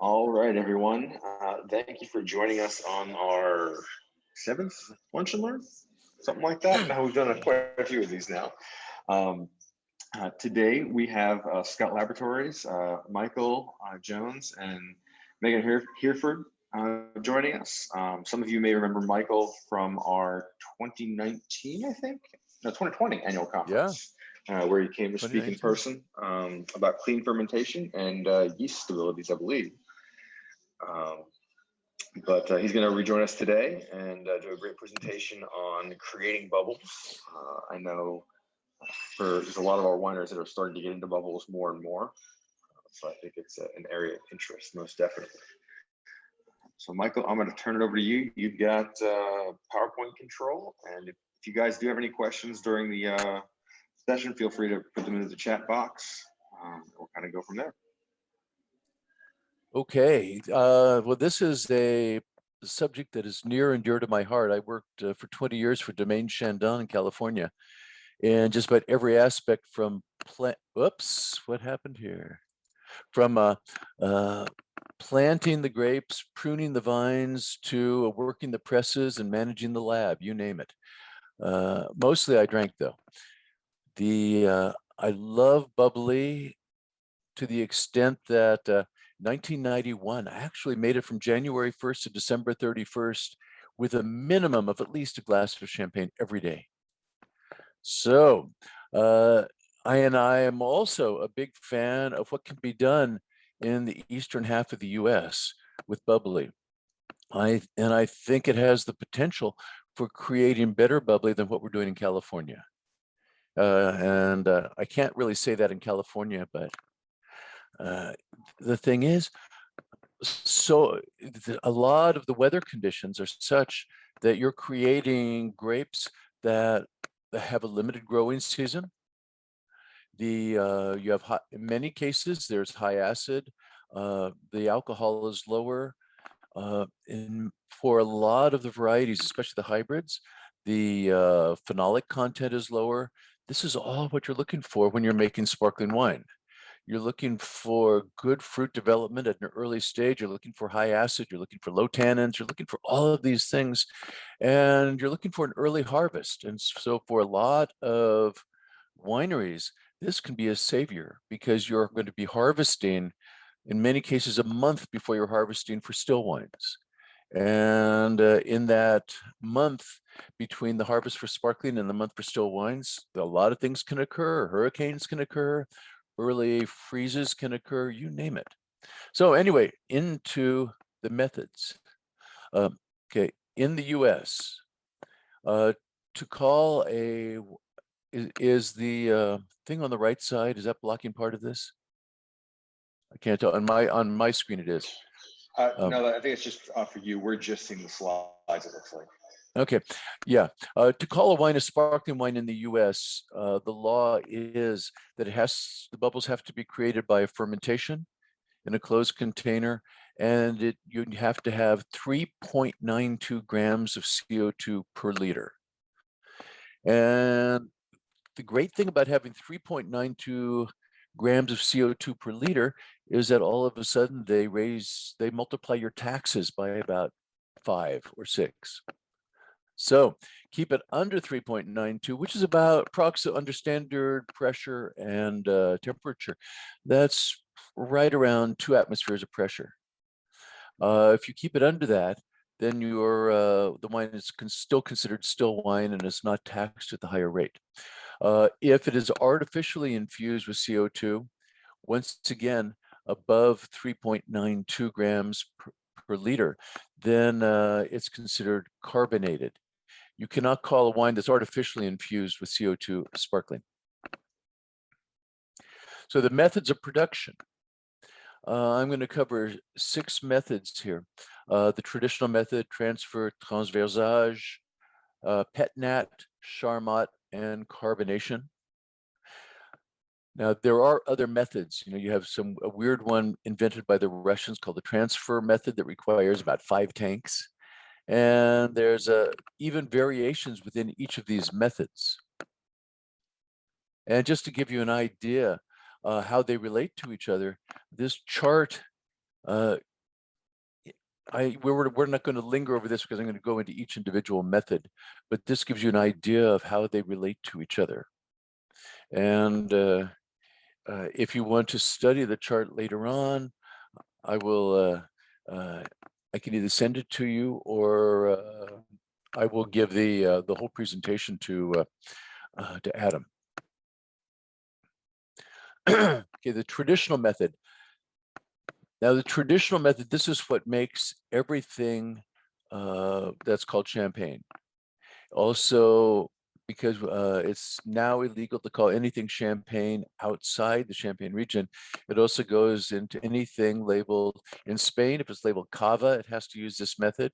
All right, everyone. Thank you for joining us on our seventh lunch and learn, something like that. Now we've done quite a few of these now. Today we have Scott Laboratories, Michael Jones, and Megan Hereford joining us. Some of you may remember Michael from our 2019, I think, no, 2020 annual conference. Where he came to speak in person about clean fermentation and yeast stabilities, I believe. But he's going to rejoin us today and do a great presentation on creating bubbles. I know there's a lot of our wineries that are starting to get into bubbles more and more. So I think it's an area of interest, most definitely. So Michael, I'm going to turn it over to you. You've got PowerPoint control. And if you guys do have any questions during the session, feel free to put them into the chat box. We'll kind of go from there. Okay. Well, this is a subject that is near and dear to my heart. I worked for 20 years for Domaine Chandon in California, and just about every aspect from what happened here? From planting the grapes, pruning the vines, to working the presses and managing the lab, you name it. Mostly I drank though. I love bubbly to the extent that 1991, I actually made it from January 1st to December 31st with a minimum of at least a glass of champagne every day. So I am also a big fan of what can be done in the eastern half of the US with bubbly. I think it has the potential for creating better bubbly than what we're doing in California. I can't really say that in California, but the thing is, so a lot of the weather conditions are such that you're creating grapes that have a limited growing season. You have in many cases there's high acid. The alcohol is lower. For a lot of the varieties, especially the hybrids, the phenolic content is lower. This is all what you're looking for when you're making sparkling wine. You're looking for good fruit development at an early stage. You're looking for high acid. You're looking for low tannins. You're looking for all of these things. And you're looking for an early harvest. And so for a lot of wineries, this can be a savior because you're going to be harvesting, in many cases, a month before you're harvesting for still wines. And in that month between the harvest for sparkling and the month for still wines, a lot of things can occur. Hurricanes can occur. Early freezes can occur, you name it. So anyway, into the methods. Okay, in the US, to call is the thing on the right side, is that blocking part of this? I can't tell, on my screen it is. No, I think it's just for you. We're just seeing the slides, it looks like. Okay, yeah. To call a wine a sparkling wine in the US, the law is that the bubbles have to be created by a fermentation in a closed container, and you have to have 3.92 grams of CO2 per liter. And the great thing about having 3.92 grams of CO2 per liter is that all of a sudden they multiply your taxes by about 5 or 6. So keep it under 3.92, which is about approximately under standard pressure and temperature. That's right around 2 atmospheres of pressure. If you keep it under that, then the wine is still considered still wine and is not taxed at the higher rate. If it is artificially infused with CO2, once again, above 3.92 grams per liter, then it's considered carbonated. You cannot call a wine that's artificially infused with CO2 sparkling. So the methods of production. I'm going to cover 6 methods here. The traditional method, Transversage, Petnat, Sharmat, and Carbonation. Now, there are other methods. You have a weird one invented by the Russians called the transfer method that requires about 5 tanks. And there's even variations within each of these methods. And just to give you an idea how they relate to each other, this chart Uh, we're not going to linger over this because I'm going to go into each individual method, but this gives you an idea of how they relate to each other. And if you want to study the chart later on, I will. I can either send it to you, or I will give the whole presentation to Adam. Okay, the traditional method. Now, the traditional method, this is what makes everything that's called champagne. Also, because it's now illegal to call anything champagne outside the Champagne region, it also goes into anything labeled in Spain. If it's labeled cava, it has to use this method.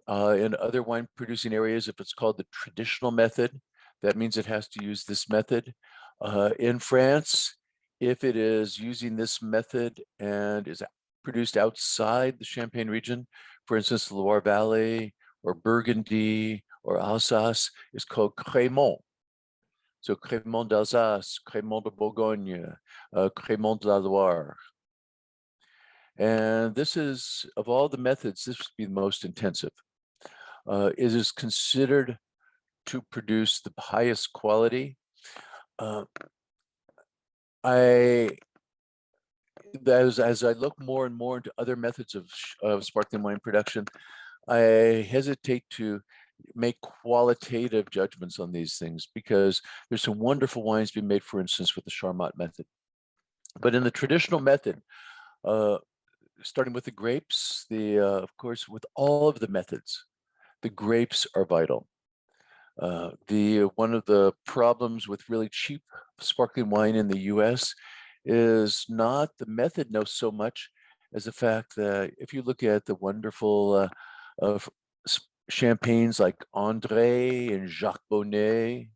In other wine producing areas, if it's called the traditional method, that means it has to use this method. In France, if it is using this method and is produced outside the Champagne region, for instance, the Loire Valley or Burgundy or Alsace, is called Crémant. So Crémant d'Alsace, Crémant de Bourgogne, Crémant de la Loire. And this is, of all the methods, this would be the most intensive. It is considered to produce the highest quality. As I look more and more into other methods of sparkling wine production, I hesitate to make qualitative judgments on these things because there's some wonderful wines being made, for instance, with the Sharmat method. But in the traditional method, starting with the grapes, of course, with all of the methods, the grapes are vital. One of the problems with really cheap sparkling wine in the US is not the method no so much as the fact that if you look at the wonderful champagnes like André and Jacques Bonnet,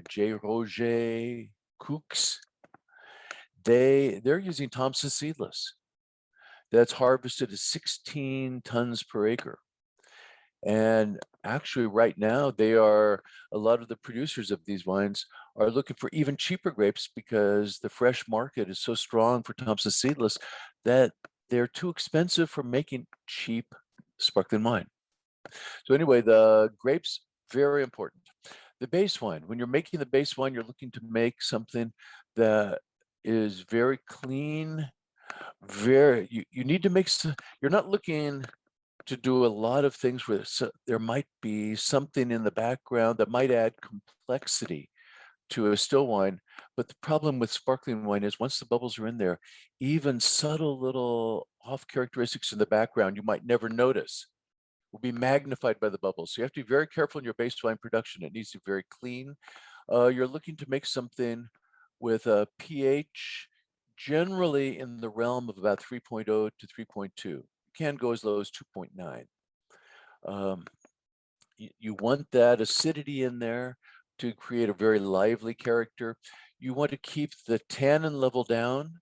J. Roger, Cooks, they're using Thompson seedless. That's harvested at 16 tons per acre. And actually right now a lot of the producers of these wines are looking for even cheaper grapes because the fresh market is so strong for Thompson seedless that they're too expensive for making cheap sparkling wine. So anyway, the grapes, very important. The base wine, when you're making the base wine, you're looking to make something that is very clean, you need to make, you're not looking to do a lot of things with it. So there might be something in the background that might add complexity to a still wine. But the problem with sparkling wine is once the bubbles are in there, even subtle little off characteristics in the background you might never notice will be magnified by the bubbles. So you have to be very careful in your base wine production. It needs to be very clean. You're looking to make something with a pH generally in the realm of about 3.0 to 3.2. Can go as low as 2.9. You want that acidity in there to create a very lively character. You want to keep the tannin level down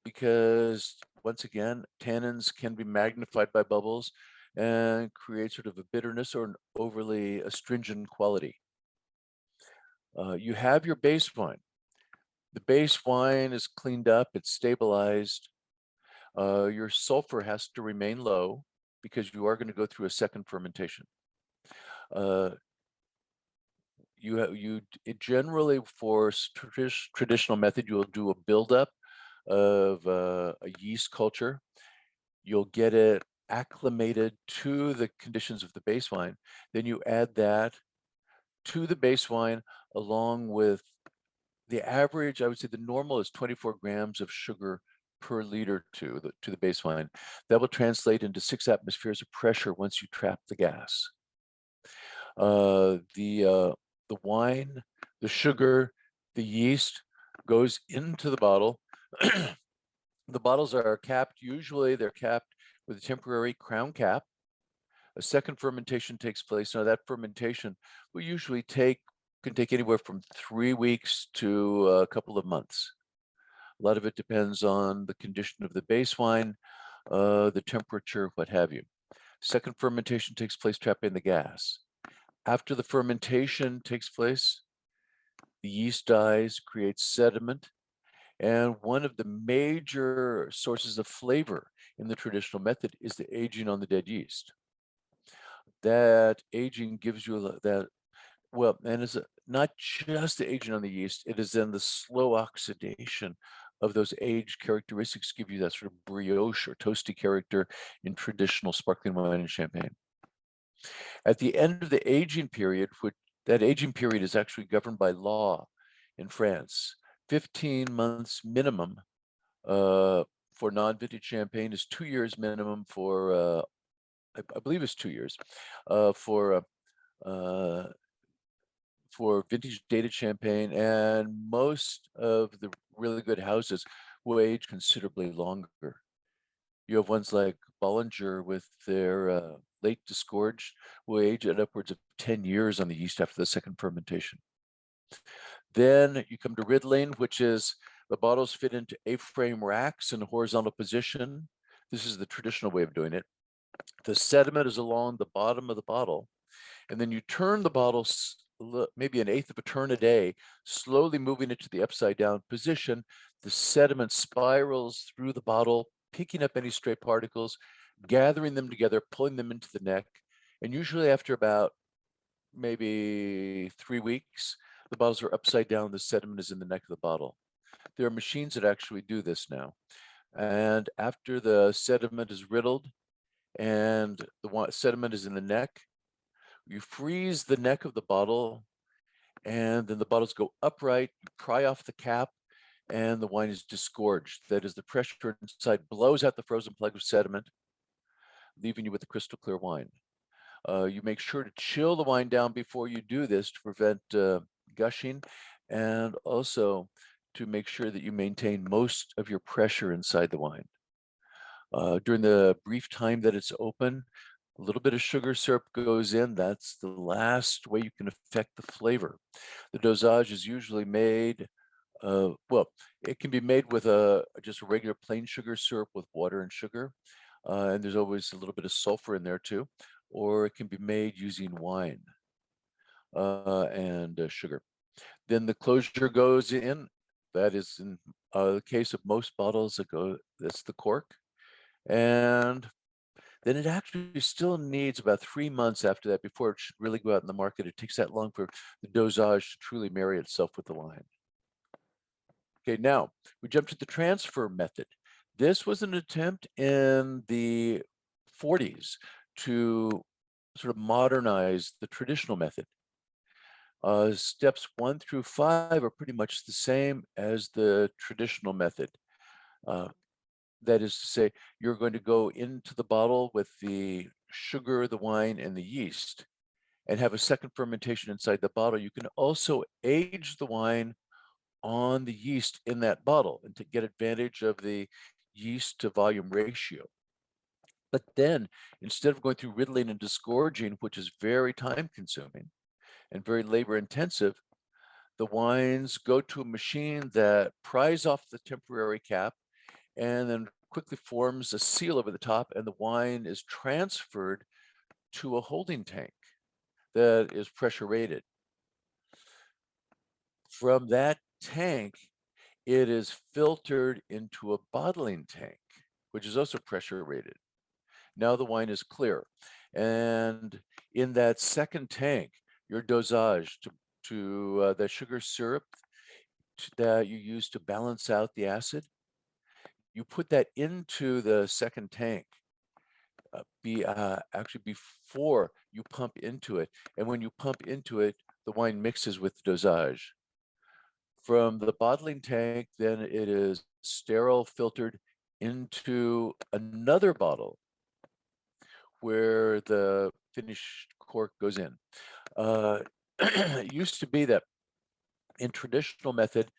because once again, tannins can be magnified by bubbles and create sort of a bitterness or an overly astringent quality. You have your base wine. The base wine is cleaned up, it's stabilized. Your sulfur has to remain low because you are going to go through a second fermentation. Generally for traditional method, you'll do a buildup of a yeast culture. You'll get it acclimated to the conditions of the base wine. Then you add that to the base wine along with the average, I would say the normal is 24 grams of sugar per liter to the base wine. That will translate into 6 atmospheres of pressure once you trap the gas. The wine, the sugar, the yeast goes into the bottle. The bottles are capped. Usually they're capped with a temporary crown cap. A second fermentation takes place. Now that fermentation will usually can take anywhere from 3 weeks to a couple of months. A lot of it depends on the condition of the base wine, the temperature, what have you. Second fermentation takes place trapping the gas. After the fermentation takes place, the yeast dies, creates sediment, And one of the major sources of flavor in the traditional method is the aging on the dead yeast. That aging gives you that, well, and it's not just the aging on the yeast, it is then the slow oxidation of those age characteristics give you that sort of brioche or toasty character in traditional sparkling wine and champagne. At the end of the aging period, which that aging period is actually governed by law in France, 15 months minimum for non-vintage champagne is 2 years minimum for, I believe it's 2 years, uh, for uh, for vintage dated champagne, and most of the really good houses will age considerably longer. You have ones like Bollinger with their late disgorged will age at upwards of 10 years on the yeast after the second fermentation. Then you come to Riddling, which is the bottles fit into A-frame racks in a horizontal position. This is the traditional way of doing it. The sediment is along the bottom of the bottle, and then you turn the bottle maybe an eighth of a turn a day, slowly moving it to the upside down position. The sediment spirals through the bottle, picking up any stray particles, gathering them together, pulling them into the neck. And usually after about maybe 3 weeks, the bottles are upside down, the sediment is in the neck of the bottle. There are machines that actually do this now. And after the sediment is riddled and the sediment is in the neck, you freeze the neck of the bottle, and then the bottles go upright, you pry off the cap, and the wine is disgorged. That is, the pressure inside blows out the frozen plug of sediment, leaving you with a crystal clear wine. You make sure to chill the wine down before you do this to prevent gushing, and also to make sure that you maintain most of your pressure inside the wine. During the brief time that it's open, a little bit of sugar syrup goes in. That's the last way you can affect the flavor. The dosage is usually made, well, it can be made with just a regular plain sugar syrup with water and sugar. And there's always a little bit of sulfur in there too. Or it can be made using wine and sugar. Then the closure goes in. That is in the case of most bottles, that's the cork. And then it actually still needs about 3 months after that before it should really go out in the market. It takes that long for the dosage to truly marry itself with the wine. Okay, now we jump to the transfer method. This was an attempt in the 40s to sort of modernize the traditional method. Steps 1 through 5 are pretty much the same as the traditional method. That is to say, you're going to go into the bottle with the sugar, the wine, and the yeast, and have a second fermentation inside the bottle. You can also age the wine on the yeast in that bottle and to get advantage of the yeast to volume ratio. But then, instead of going through riddling and disgorging, which is very time consuming and very labor intensive, the wines go to a machine that pries off the temporary cap and then quickly forms a seal over the top, and the wine is transferred to a holding tank that is pressure rated. From that tank, it is filtered into a bottling tank, which is also pressure rated. Now the wine is clear. And in that second tank, your dosage to the sugar syrup that you use to balance out the acid, you put that into the second tank actually before you pump into it. And when you pump into it, the wine mixes with the dosage. From the bottling tank, then it is sterile filtered into another bottle where the finished cork goes in. It used to be that in traditional method,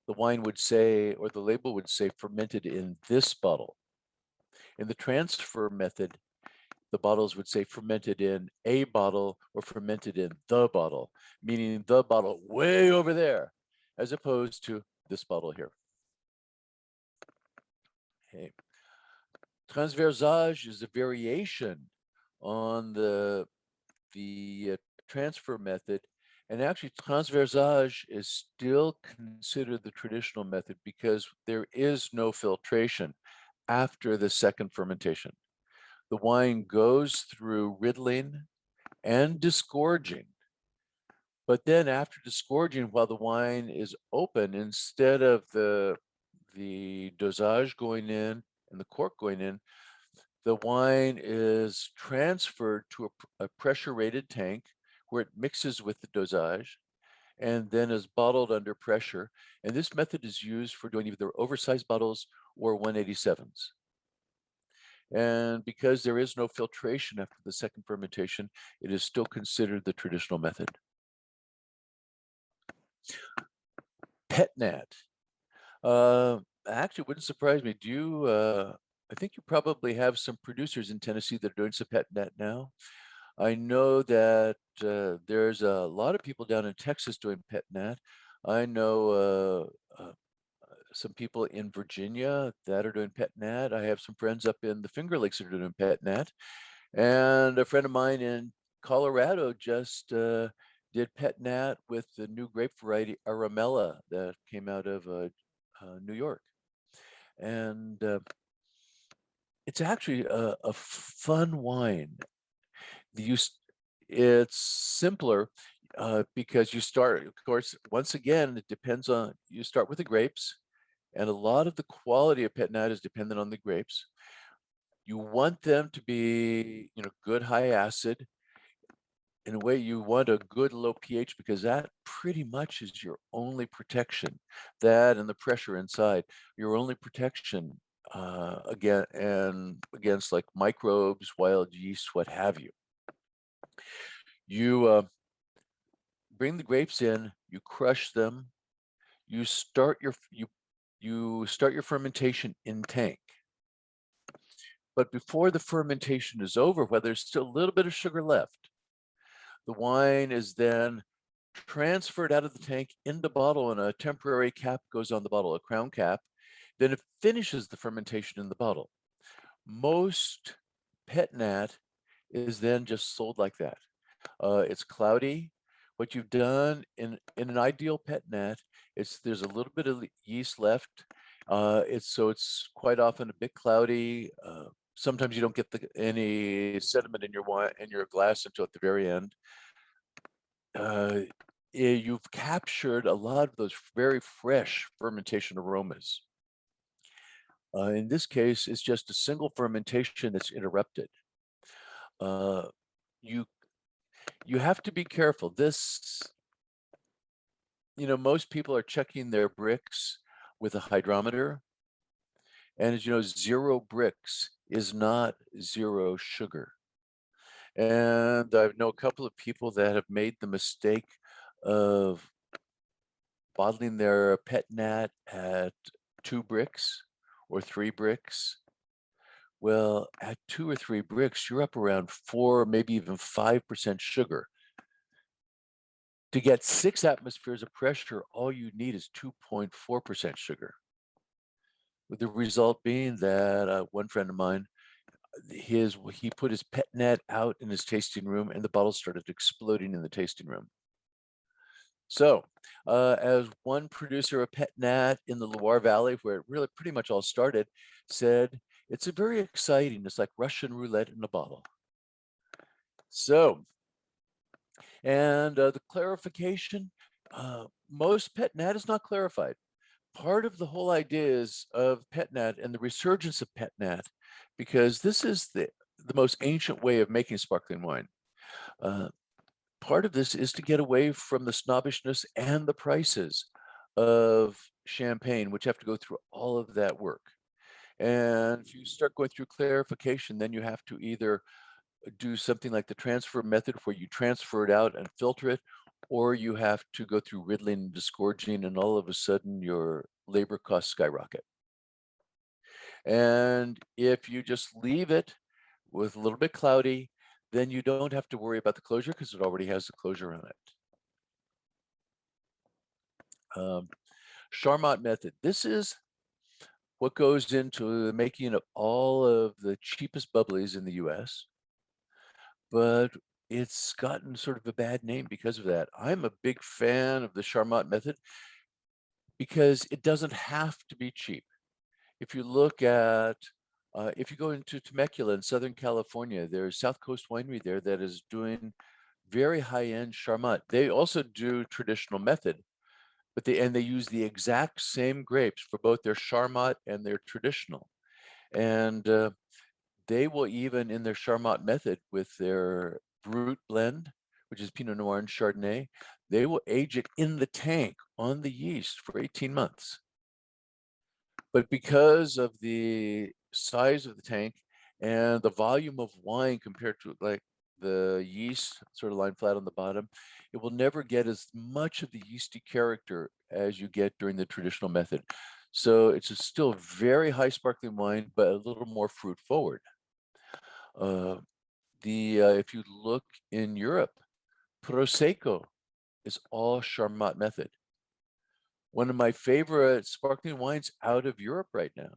the wine would say, or the label would say, fermented in this bottle. In the transfer method, the bottles would say fermented in a bottle or fermented in the bottle, meaning the bottle way over there, as opposed to this bottle here. Okay. Transversage is a variation on the transfer method, And actually, Transversage is still considered the traditional method because there is no filtration after the second fermentation. The wine goes through riddling and disgorging. But then after disgorging, while the wine is open, instead of the dosage going in and the cork going in, the wine is transferred to a pressure rated tank where it mixes with the dosage and then is bottled under pressure. And this method is used for doing either oversized bottles or 187s. And because there is no filtration after the second fermentation, it is still considered the traditional method. Petnat. Actually, it wouldn't surprise me. Do you, I think you probably have some producers in Tennessee that are doing some Petnat now. I know that there's a lot of people down in Texas doing Petnat. I know some people in Virginia that are doing Petnat. I have some friends up in the Finger Lakes that are doing Petnat. And a friend of mine in Colorado just did Petnat with the new grape variety Aramella that came out of New York. And it's actually a fun wine. It's simpler because you start, of course, once again, it depends on, you start with the grapes, and a lot of the quality of Petnat is dependent on the grapes. You want them to be, good high acid. In a way, you want a good low pH because that pretty much is your only protection. That and the pressure inside, your only protection against like microbes, wild yeast, what have you. You bring the grapes in, you crush them, you start your fermentation in tank. But before the fermentation is over, while there's still a little bit of sugar left, the wine is then transferred out of the tank into bottle, and a temporary cap goes on the bottle, a crown cap. Then it finishes the fermentation in the bottle. Most Petnat is then just sold like that. It's cloudy. What you've done in an ideal Petnat, there's a little bit of yeast left. It's quite often a bit cloudy. Sometimes you don't get any sediment in your wine in your glass until at the very end. You've captured a lot of those very fresh fermentation aromas. In this case, it's just a single fermentation that's interrupted. You have to be careful. This, most people are checking their bricks with a hydrometer. And as you know, 0 bricks is not 0 sugar. And I know a couple of people that have made the mistake of bottling their Petnat at 2 bricks or 3 bricks. Well, at 2 or 3 bricks, you're up around 4, maybe even 5% sugar. To get 6 atmospheres of pressure, all you need is 2.4% sugar. With the result being that one friend of mine, he put his Petnat out in his tasting room, and the bottles started exploding in the tasting room. So, as one producer of Petnat in the Loire Valley, where it really pretty much all started, said, it's a very exciting. It's like Russian roulette in a bottle. So, and the clarification, most Petnat is not clarified. Part of the whole idea is of Petnat and the resurgence of Petnat, because this is the most ancient way of making sparkling wine. Part of this is to get away from the snobbishness and the prices of champagne, which have to go through all of that work. And if you start going through clarification, then you have to either do something like the transfer method where you transfer it out and filter it, or you have to go through riddling and disgorging, and all of a sudden your labor costs skyrocket. And if you just leave it with a little bit cloudy, then you don't have to worry about the closure because it already has the closure on it. Sharmat method. This is what goes into the making of all of the cheapest bubblies in the US. But it's gotten sort of a bad name because of that. I'm a big fan of the Sharmat method because it doesn't have to be cheap. If you look at, if you go into Temecula in Southern California, there's South Coast Winery there that is doing very high-end Sharmat. They also do traditional method, but they use the exact same grapes for both their Sharmat and their traditional. And they will even, in their Sharmat method with their Brut blend, which is Pinot Noir and Chardonnay, they will age it in the tank on the yeast for 18 months. But because of the size of the tank and the volume of wine compared to like the yeast sort of lying flat on the bottom, it will never get as much of the yeasty character as you get during the traditional method. So it's still very high sparkling wine, but a little more fruit forward. If you look in Europe, Prosecco is all Charmat method. One of my favorite sparkling wines out of Europe right now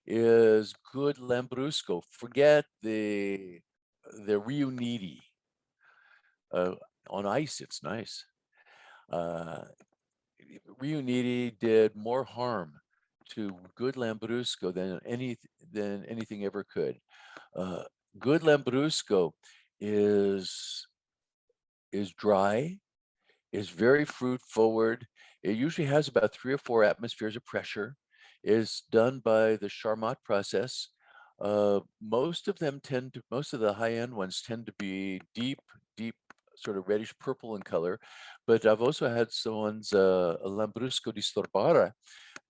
is good Lambrusco. Forget the Riuniti. On ice, it's nice. Riuniti did more harm to good Lambrusco than anything ever could. Good Lambrusco is dry, is very fruit forward. It usually has about 3 or 4 atmospheres of pressure. Is done by the Charmat process. Most of the high-end ones tend to be deep, sort of reddish purple in color. But I've also had some ones, a Lambrusco di Storbara,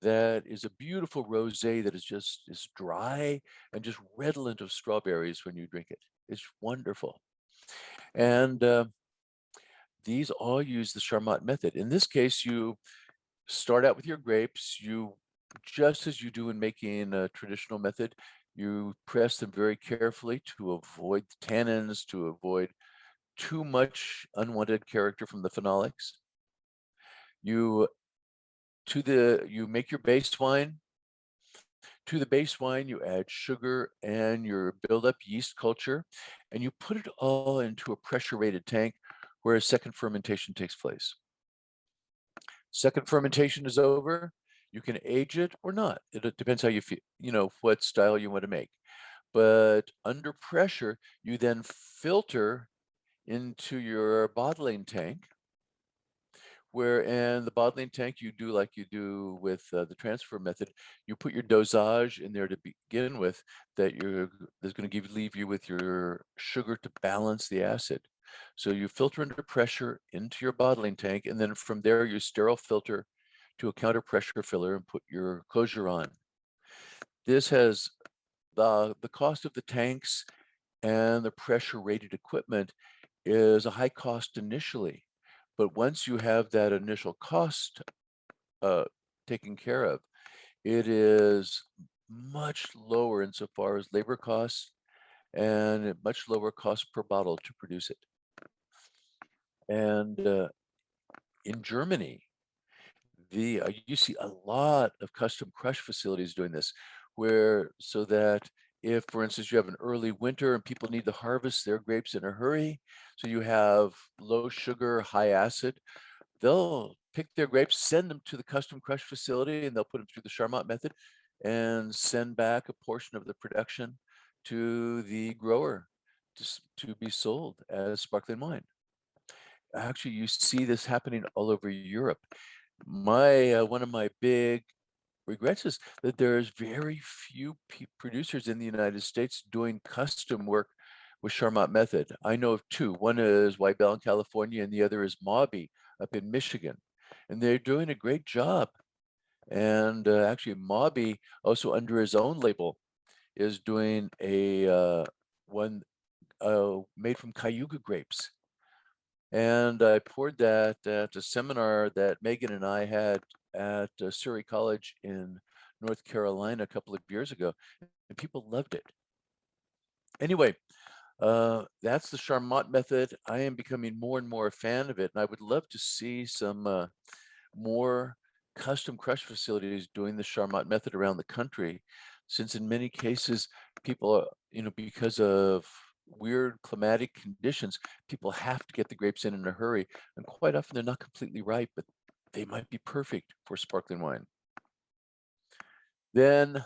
that is a beautiful rosé that is dry and just redolent of strawberries when you drink it. It's wonderful. And these all use the Charmat method. In this case, you start out with your grapes. You, just as you do in making a traditional method, you press them very carefully to avoid tannins, to avoid too much unwanted character from the phenolics. You make your base wine. To the base wine, you add sugar and your build-up yeast culture, and you put it all into a pressure-rated tank where a second fermentation takes place. Second fermentation is over, you can age it or not. It depends how you feel, what style you want to make. But under pressure, you then filter into your bottling tank, where in the bottling tank, you do like you do with the transfer method. You put your dosage in there to begin with, that's going to leave you with your sugar to balance the acid. So you filter under pressure into your bottling tank, and then from there you sterile filter to a counter pressure filler and put your closure on. This has the cost of the tanks and the pressure rated equipment is a high cost initially. But once you have that initial cost taken care of, it is much lower insofar as labor costs and much lower cost per bottle to produce it. And in Germany, you see a lot of custom crush facilities doing this, so that if, for instance, you have an early winter and people need to harvest their grapes in a hurry, so you have low sugar, high acid, they'll pick their grapes, send them to the custom crush facility, and they'll put them through the Sharmat method and send back a portion of the production to the grower to be sold as sparkling wine. Actually, you see this happening all over Europe. One of my big regrets is that there's very few producers in the United States doing custom work with Sharmat method. I know of 2. One is Weibel in California, and the other is Mobby up in Michigan, and they're doing a great job. And actually, Mobby, also under his own label, is doing a one made from Cayuga grapes. And I poured that at a seminar that Megan and I had at Surrey College in North Carolina a couple of years ago, and people loved it. Anyway, that's the Charmat method. I am becoming more and more a fan of it, and I would love to see some more custom crush facilities doing the Charmat method around the country, since in many cases people are, because of weird climatic conditions, people have to get the grapes in a hurry, and quite often they're not completely ripe, but they might be perfect for sparkling wine. Then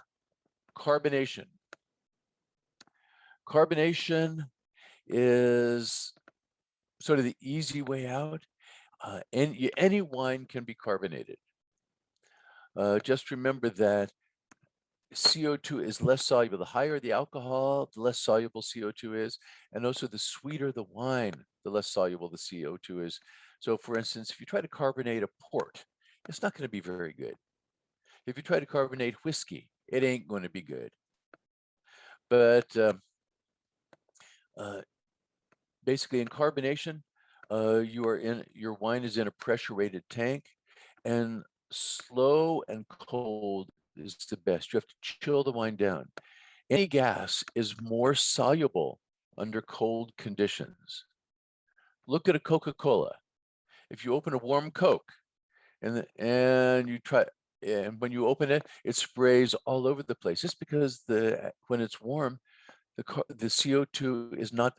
carbonation. Carbonation is sort of the easy way out. Any wine can be carbonated. Just remember that CO2 is less soluble. The higher the alcohol, the less soluble CO2 is. And also the sweeter the wine, the less soluble the CO2 is. So for instance, if you try to carbonate a port, it's not going to be very good. If you try to carbonate whiskey, it ain't going to be good. But basically in carbonation, your wine is in a pressure rated tank, and slow and cold is the best. You have to chill the wine down. Any gas is more soluble under cold conditions. Look at a Coca-Cola. If you open a warm Coke and you try, and when you open it, it sprays all over the place. Just because when it's warm, the CO2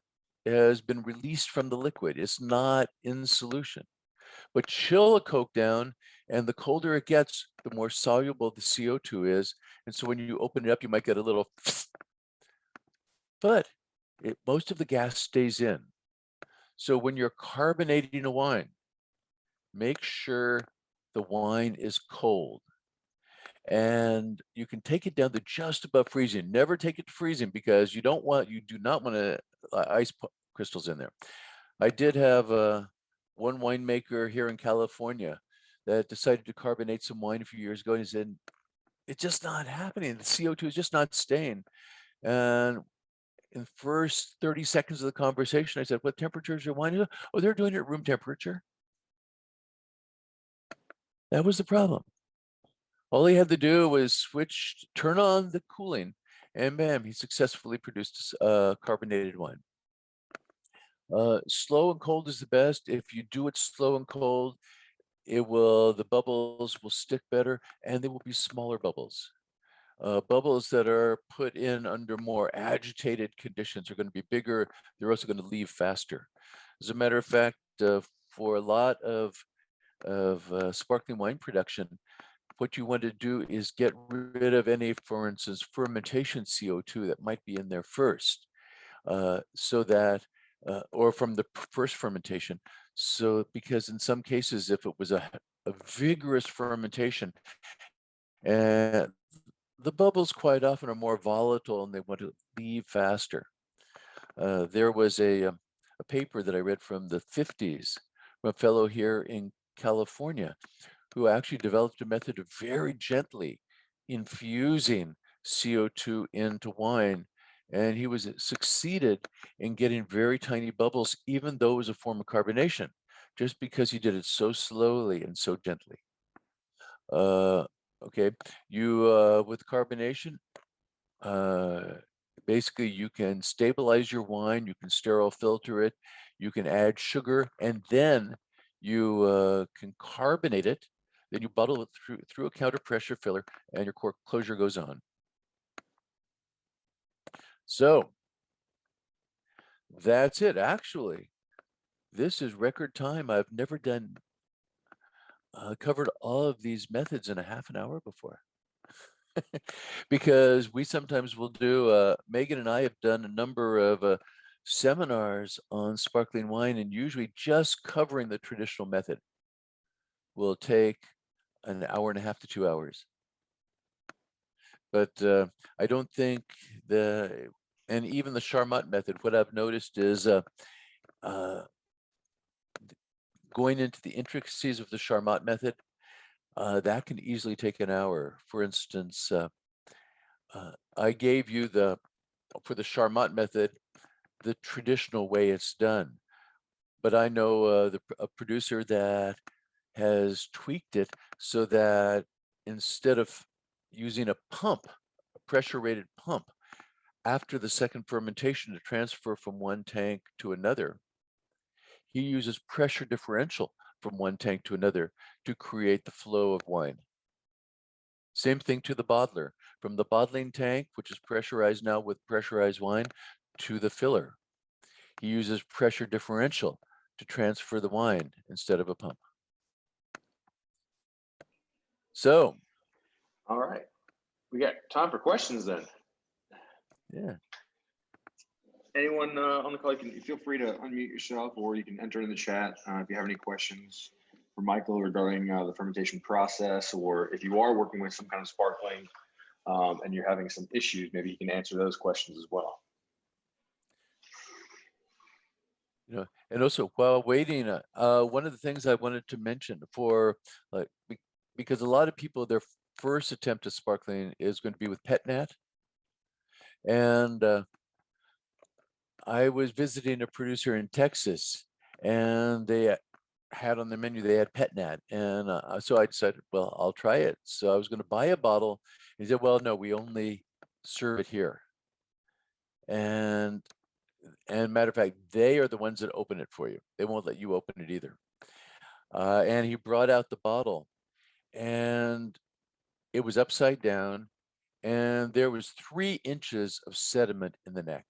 has been released from the liquid. It's not in solution. But chill a Coke down, and the colder it gets, the more soluble the CO2 is. And so when you open it up, you might get a little, but most of the gas stays in. So when you're carbonating a wine, make sure the wine is cold. And you can take it down to just above freezing. Never take it to freezing, because you do not want to ice crystals in there. I did have one winemaker here in California that decided to carbonate some wine a few years ago, and he said, it's just not happening. The CO2 is just not staying. And in the first 30 seconds of the conversation, I said, what temperature is your wine? Oh, they're doing it at room temperature. That was the problem. All he had to do was turn on the cooling, and bam, he successfully produced carbonated wine. Slow and cold is the best. If you do it slow and cold, the bubbles will stick better, and they will be smaller bubbles. Bubbles that are put in under more agitated conditions are going to be bigger. They're also going to leave faster. As a matter of fact, for a lot of sparkling wine production, what you want to do is get rid of any, for instance, fermentation CO2 that might be in there first, so that, or from the first fermentation. So, because in some cases, if it was a vigorous fermentation, and the bubbles quite often are more volatile and they want to leave faster. There was a paper that I read from the 50s from a fellow here in California who actually developed a method of very gently infusing CO2 into wine. And he succeeded in getting very tiny bubbles, even though it was a form of carbonation, just because he did it so slowly and so gently. Okay, with carbonation, basically you can stabilize your wine, you can sterile filter it, you can add sugar, and then you can carbonate it. Then you bottle it through a counter pressure filler, and your cork closure goes on. So that's it. Actually, this is record time. I've never covered all of these methods in a half an hour before. Because we sometimes will do, Megan and I have done a number of seminars on sparkling wine, and usually just covering the traditional method will take an hour and a half to 2 hours. But I don't think and even the Sharmat method, what I've noticed is going into the intricacies of the Sharmat method, that can easily take an hour. For instance, I gave you for the Sharmat method, the traditional way it's done. But I know a producer that has tweaked it so that instead of using a pressure rated pump, after the second fermentation to transfer from one tank to another, he uses pressure differential from one tank to another to create the flow of wine. Same thing to the bottler, from the bottling tank, which is pressurized now with pressurized wine, to the filler. He uses pressure differential to transfer the wine instead of a pump. So, all right, we got time for questions then. yeah. Anyone on the call, you can feel free to unmute yourself, or you can enter in the chat if you have any questions for Michael regarding the fermentation process, or if you are working with some kind of sparkling and you're having some issues, maybe you can answer those questions as well. And also while waiting, one of the things I wanted to mention because a lot of people, their first attempt at sparkling is going to be with Petnat. And I was visiting a producer in Texas, and they had on the menu, they had Petnat. And so I decided, well, I'll try it. So I was going to buy a bottle. He said, well, no, we only serve it here. And matter of fact, they are the ones that open it for you. They won't let you open it either. And he brought out the bottle, and it was upside down, and there was 3 inches of sediment in the neck.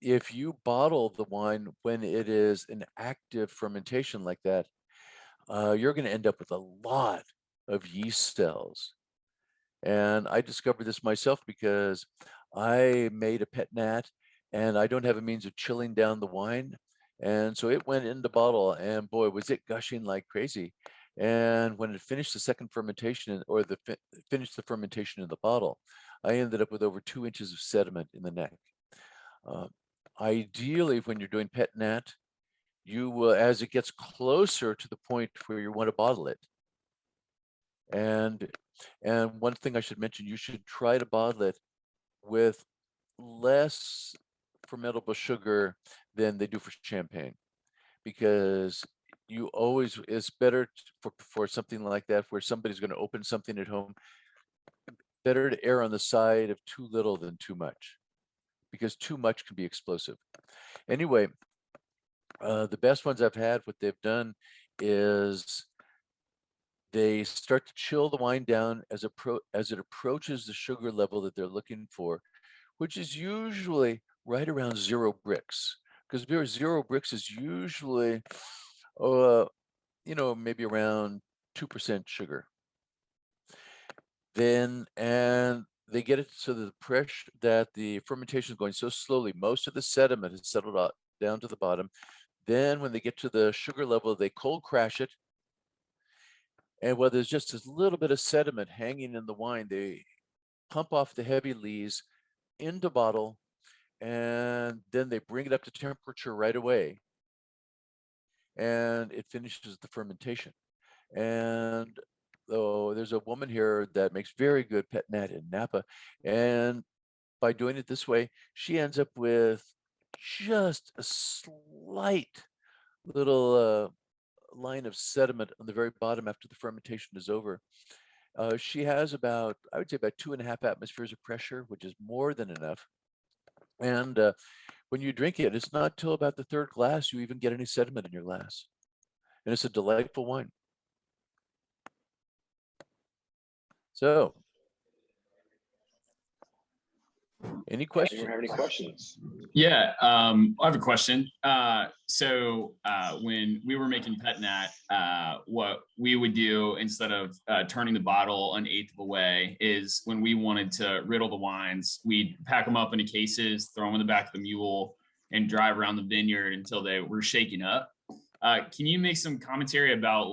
If you bottle the wine when it is an active fermentation like that, you're going to end up with a lot of yeast cells. And I discovered this myself because I made a Petnat, and I don't have a means of chilling down the wine. And so it went in the bottle, and boy, was it gushing like crazy. And when it finished the second fermentation, or finished the fermentation in the bottle, I ended up with over 2 inches of sediment in the neck. Ideally, when you're doing Petnat, you will, as it gets closer to the point where you want to bottle it. And one thing I should mention, you should try to bottle it with less fermentable sugar than they do for champagne, because you always, it's better for something like that where somebody's going to open something at home, better to err on the side of too little than too much, because too much can be explosive. Anyway, the best ones I've had, what they've done is they start to chill the wine down as it approaches the sugar level that they're looking for, which is usually right around 0 Brix, because 0 Brix is usually, maybe around 2% sugar. And they get it so that the fermentation is going so slowly, most of the sediment has settled out down to the bottom. Then when they get to the sugar level, they cold crash it. And while there's just a little bit of sediment hanging in the wine, they pump off the heavy lees into bottle, and then they bring it up to temperature right away, and it finishes the fermentation. And there's a woman here that makes very good Petnat in Napa, and by doing it this way, she ends up with just a slight little line of sediment on the very bottom after the fermentation is over. She has I would say about 2.5 atmospheres of pressure, which is more than enough. And when you drink it, it's not till about the 3rd glass you even get any sediment in your glass. And it's a delightful wine. So, any questions? Anyone have any questions? Yeah, I have a question. So when we were making Petnat, what we would do instead of turning the bottle an eighth of a way is when we wanted to riddle the wines, we'd pack them up into cases, throw them in the back of the mule, and drive around the vineyard until they were shaken up. Can you make some commentary about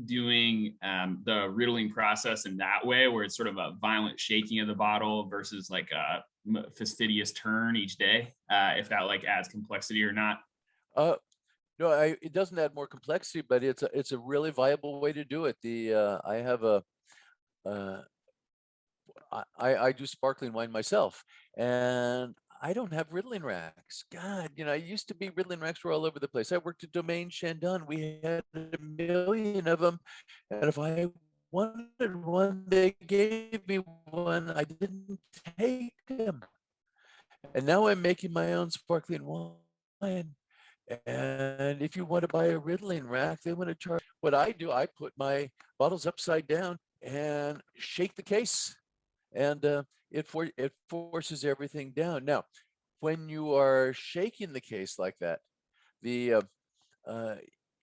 doing the riddling process in that way, where it's sort of a violent shaking of the bottle versus like a fastidious turn each day, if that adds complexity or not? No, it doesn't add more complexity, but it's a really viable way to do it. I have I do sparkling wine myself, and I don't have riddling racks. God, I used to be riddling racks were all over the place. I worked at Domaine Chandon. We had 1 million of them. And if I wanted one, they gave me one. I didn't take them. And now I'm making my own sparkling wine. And if you want to buy a riddling rack, they want to charge. What I do, I put my bottles upside down and shake the case. and it forces everything down. Now, when you are shaking the case like that, the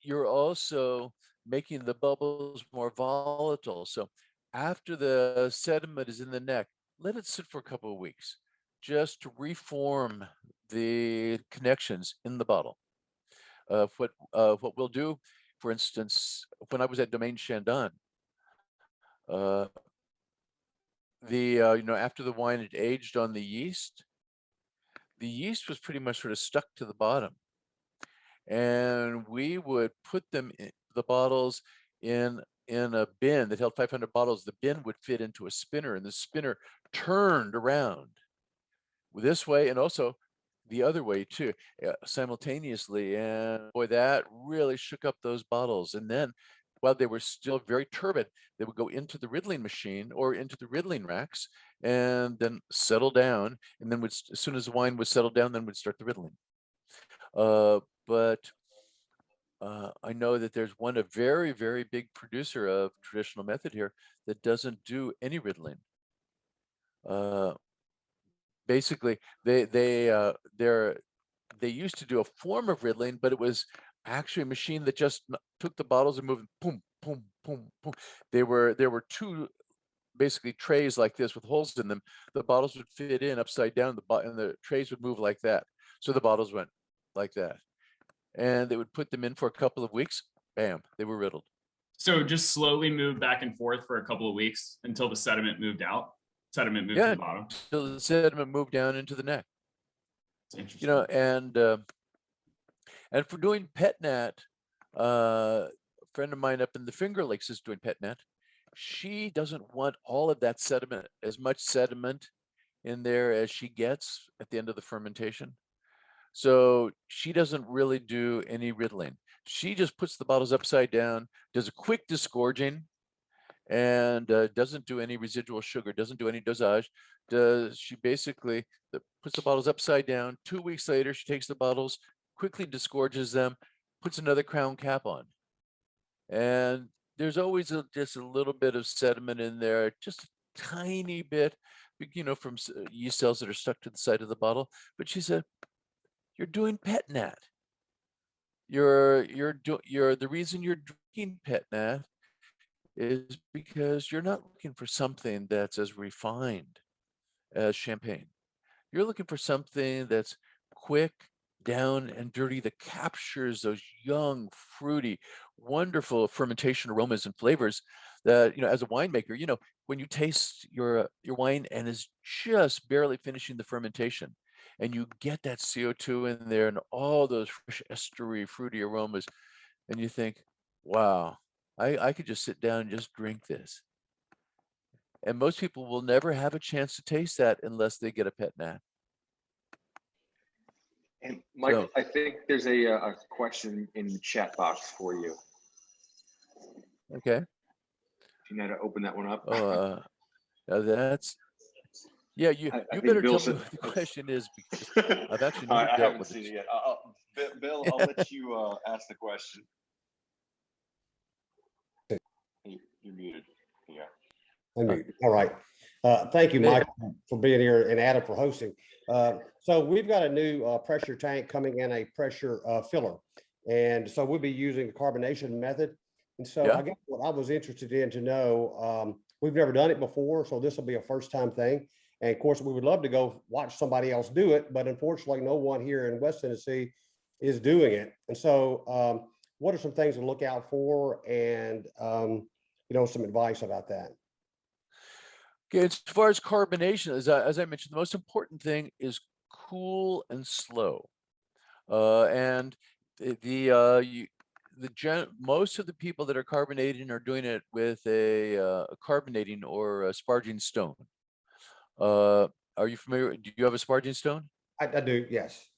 you're also making the bubbles more volatile. So after the sediment is in the neck, let it sit for a couple of weeks just to reform the connections in the bottle. What we'll do, for instance, when I was at Domaine Chandon, after the wine had aged on the yeast was pretty much sort of stuck to the bottom, and we would put them in the bottles in a bin that held 500 bottles. The bin would fit into a spinner, and the spinner turned around this way and also the other way too, simultaneously. And boy, that really shook up those bottles. And then while they were still very turbid, they would go into the riddling machine or into the riddling racks and then settle down. And then as soon as the wine was settled down, then we'd start the riddling. But I know that there's a very, very big producer of traditional method here that doesn't do any riddling. Basically, they used to do a form of riddling, but it was actually a machine that just took the bottles and moved boom, boom, boom, boom. There were two basically trays like this with holes in them. The bottles would fit in upside down, and the trays would move like that. So the bottles went like that, and they would put them in for a couple of weeks. Bam, they were riddled. So just slowly move back and forth for a couple of weeks until the sediment moved out. Sediment moved to the bottom. So the sediment moved down into the neck. It's interesting. And for doing Petnat, a friend of mine up in the Finger Lakes is doing Petnat. She doesn't want all of that sediment, as much sediment in there as she gets at the end of the fermentation. So she doesn't really do any riddling. She just puts the bottles upside down, does a quick disgorging, and doesn't do any residual sugar, doesn't do any dosage. She basically puts the bottles upside down. 2 weeks later, she takes the bottles, quickly disgorges them, puts another crown cap on. And there's always just a little bit of sediment in there, just a tiny bit, from yeast cells that are stuck to the side of the bottle. But she said, "You're doing Petnat. The reason you're drinking Petnat is because you're not looking for something that's as refined as champagne. You're looking for something that's quick, down and dirty, that captures those young, fruity, wonderful fermentation aromas and flavors that, as a winemaker, when you taste your wine and is just barely finishing the fermentation, and you get that CO2 in there and all those fresh estery, fruity aromas, and you think, wow, I could just sit down and just drink this. And most people will never have a chance to taste that unless they get a Petnat. And Mike, I think there's a question in the chat box for you. Okay. If you know how to open that one up. That's, yeah, you better tell me what the question is, because I've actually never dealt with it. I haven't seen it yet. Bill, I'll let you ask the question. You're muted. Yeah. All right. Thank you, Mike, for being here, and Adam for hosting. So we've got a new pressure tank coming in, a pressure filler. And so we'll be using the carbonation method. And so I guess what I was interested in to know, we've never done it before, so this will be a first time thing. And of course, we would love to go watch somebody else do it, but unfortunately, no one here in West Tennessee is doing it. And so what are some things to look out for, and some advice about that? Okay, as far as carbonation, as I mentioned, the most important thing is cool and slow. And most of the people that are carbonating are doing it with a carbonating or a sparging stone. Are you familiar? Do you have a sparging stone? I do, yes.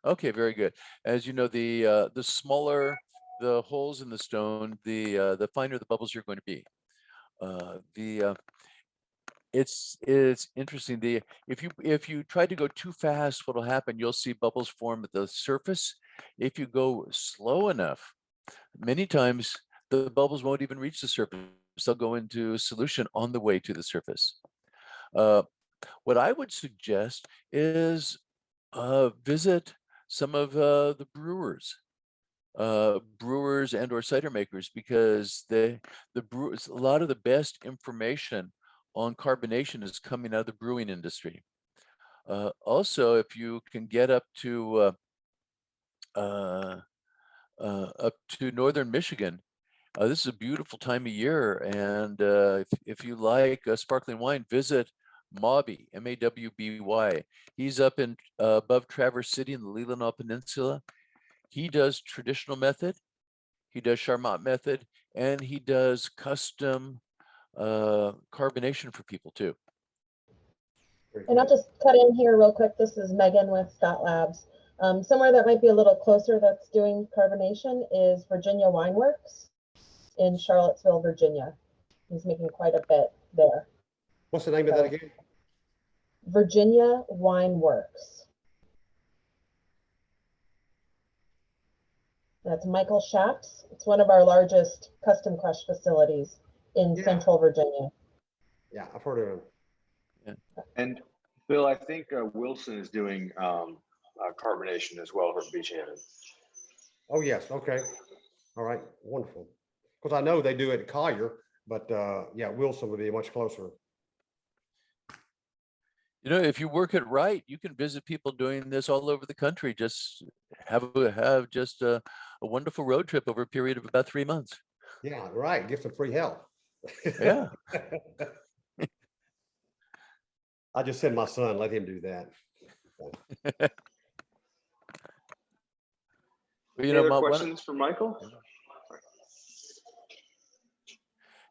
Okay, very good. As you know, the smaller the holes in the stone, the finer the bubbles you're going to be. It's interesting. If you try to go too fast, what'll happen? You'll see bubbles form at the surface. If you go slow enough, many times the bubbles won't even reach the surface. They'll go into solution on the way to the surface. What I would suggest is visit some of the brewers and or cider makers, because the brewers, a lot of the best information on carbonation is coming out of the brewing industry. Also, if you can get up to northern Michigan, this is a beautiful time of year, and if you like sparkling wine, visit Mawby, Mawby. He's up in above Traverse City in the Leelanau Peninsula. He does traditional method, he does Sharmat method, and he does custom carbonation for people too. And I'll just cut in here real quick. This is Megan with Scott Labs. Somewhere that might be a little closer that's doing carbonation is Virginia Wine Works in Charlottesville, Virginia. He's making quite a bit there. What's the name of that again? Virginia Wine Works. That's Michael Shaps. It's one of our largest custom crush facilities in Central Virginia. Yeah, I've heard of him. Yeah. And Bill, I think Wilson is doing carbonation as well for Beach Haven. Oh, yes. Okay. All right. Wonderful. Because I know they do it at Collier, but yeah, Wilson would be much closer. You know, if you work it right, you can visit people doing this all over the country. Just have just a wonderful road trip over a period of about 3 months. Yeah, right. Get some free help. Yeah. I just send my son, let him do that. Well, Any other questions for Michael?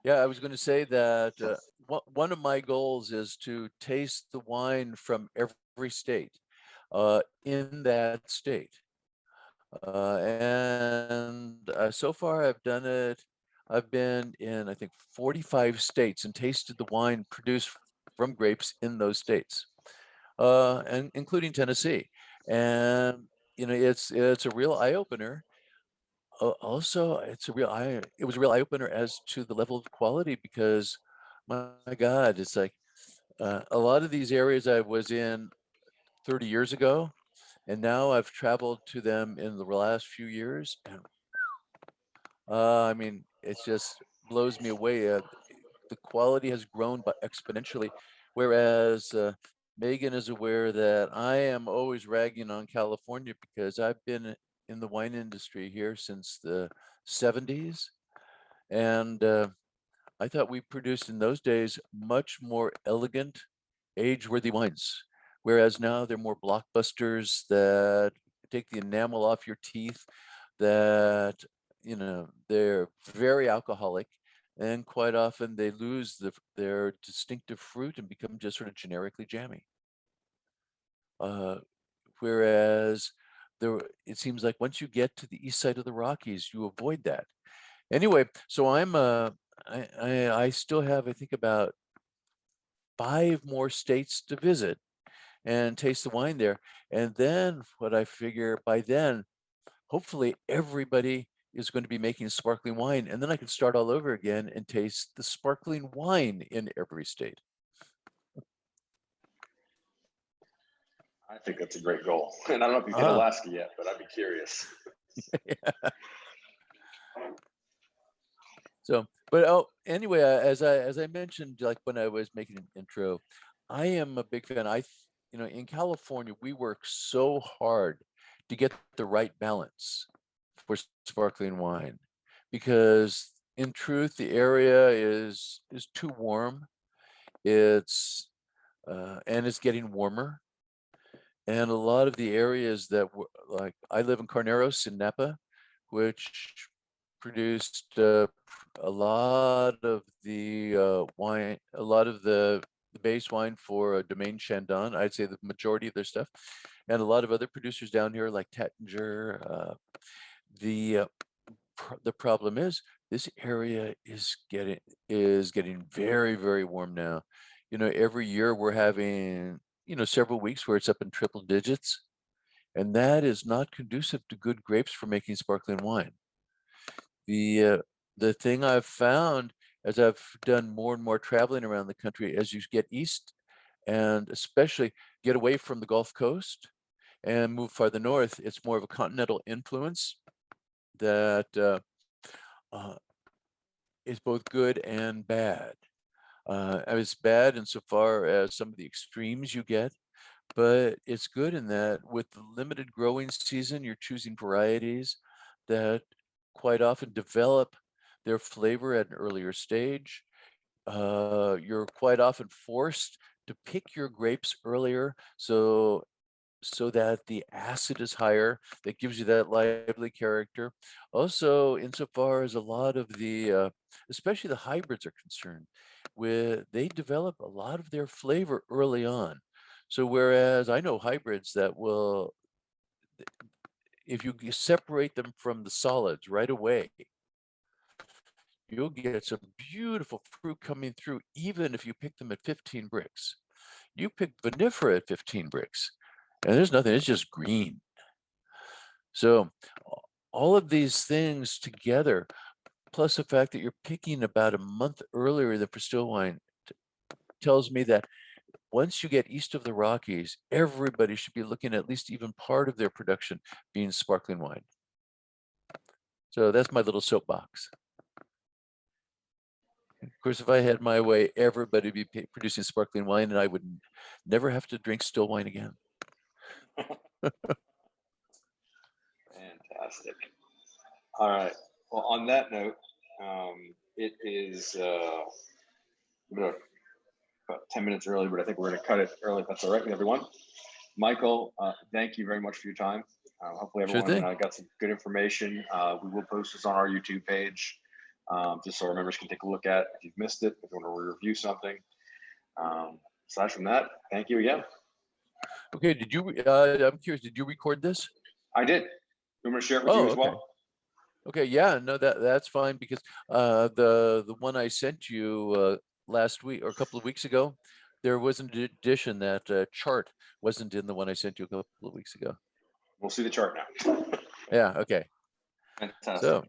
Yeah, I was going to say that one of my goals is to taste the wine from every state in that state. And so far I've done it. I've been in, I think, 45 states and tasted the wine produced from grapes in those states, and including Tennessee. And, you know, it's a real eye opener. Also, it was a real eye opener as to the level of quality, because my God, it's like a lot of these areas I was in 30 years ago, and now I've traveled to them in the last few years, and I mean, it just blows me away. The quality has grown by exponentially, whereas Megan is aware that I am always ragging on California because I've been in the wine industry here since the 70s, and I thought we produced in those days much more elegant, age-worthy wines, whereas now they're more blockbusters that take the enamel off your teeth, that, you know, they're very alcoholic, and quite often they lose their distinctive fruit and become just sort of generically jammy. Whereas it seems like once you get to the east side of the Rockies, you avoid that. Anyway, so I still have, I think, about 5 more states to visit and taste the wine there. And then what I figure, by then, hopefully everybody is going to be making sparkling wine, and then I can start all over again and taste the sparkling wine in every state. I think that's a great goal. And I don't know if you've hit Alaska yet, but I'd be curious. Yeah. So, but anyway, as I mentioned, like when I was making an intro, I am a big fan. You know, in California, we work so hard to get the right balance for sparkling wine, because in truth, the area is too warm. It's and it's getting warmer. And a lot of the areas that like I live in Carneros in Napa, which produced a lot of the wine, a lot of the base wine for Domaine Chandon. I'd say the majority of their stuff, and a lot of other producers down here like Tattinger. The problem is this area is getting very, very warm now. You know, every year we're having, you know, several weeks where it's up in triple digits, and that is not conducive to good grapes for making sparkling wine. The thing I've found as I've done more and more traveling around the country, as you get east, and especially get away from the Gulf Coast and move farther north. It's more of a continental influence that is both good and bad. It's bad insofar as some of the extremes you get, but it's good in that with the limited growing season, you're choosing varieties that quite often develop their flavor at an earlier stage. You're quite often forced to pick your grapes earlier, so that the acid is higher. That gives you that lively character. Also, insofar as a lot of the, especially the hybrids are concerned, they develop a lot of their flavor early on. So whereas I know hybrids that will, if you separate them from the solids right away, you'll get some beautiful fruit coming through, even if you pick them at 15 bricks. You pick vinifera at 15 bricks, and there's nothing, it's just green. So all of these things together, plus the fact that you're picking about a month earlier than for still wine, tells me that once you get east of the Rockies, everybody should be looking at least even part of their production being sparkling wine. So that's my little soapbox. Of course, if I had my way, everybody would be producing sparkling wine and I would never have to drink still wine again. Fantastic. All right. Well, on that note, it is about 10 minutes early, but I think we're going to cut it early if that's all right with everyone. Michael, thank you very much for your time. Hopefully everyone got some good information. We will post this on our YouTube page, just so our members can take a look at if you've missed it, if you want to review something. Aside from that, thank you again. Okay, did you, I'm curious, did you record this? I did. You want me to share it with you as well? Okay, yeah, no, that's fine, because the one I sent you last week or a couple of weeks ago, there was an addition that chart wasn't in the one I sent you a couple of weeks ago. We'll see the chart now. Yeah, okay. Fantastic. So,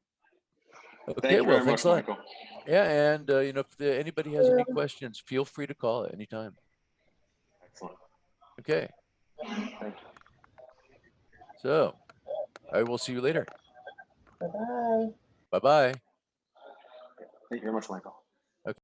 Thank okay, you well, very thanks much, a lot. Michael. Yeah, and you know, if anybody has any questions, feel free to call at any time. Excellent. Okay. Thank you. So, I will see you later. Bye-bye. Bye-bye. Thank you very much, Michael.